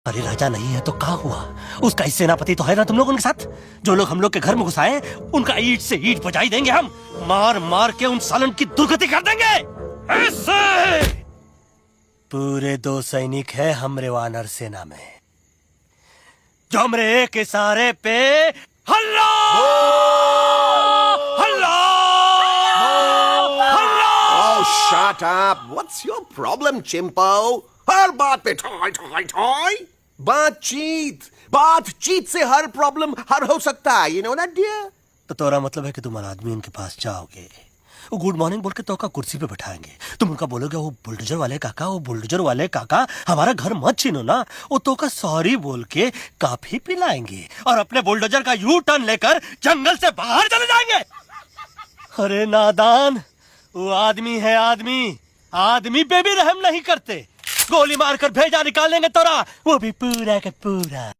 अरे राजा नहीं है तो क्या हुआ? उसका ही सेनापति तो है ना तुम लोग उनके साथ। जो लोग हम लोग के घर में घुसाए उनका ईंट से ईंट बजाई देंगे हम। मार मार के उन सालन की दुर्गति कर देंगे ऐसे। पूरे 2 सैनिक है हमरे वानर सेना में जो हमरे एक इशारे पे हल्ला हल्ला हल्ला। Oh, shut up! What's your problem, Chimpo? हर बात पे ठॉय ठॉय ठॉय। बातचीत से हर प्रॉब्लम हल हो सकता है, you know that dear? तो तोरा मतलब है कि तुम आदमी उनके पास जाओगे, वो गुड मॉर्निंग बोल के तो का कुर्सी पे बैठाएंगे, तुम उनका बोलोगे वो बुलडोजर वाले काका हमारा घर मत छीनो ना, वो तो का सॉरी बोल के काफी पिलाएंगे और अपने बुलडोजर का यू टर्न लेकर जंगल से बाहर चले जाएंगे। अरे नादान, वो आदमी है आदमी पे भी रहम नहीं करते। गोली मारकर भेजा निकाल लेंगे तोरा, वो भी पूरा का पूरा।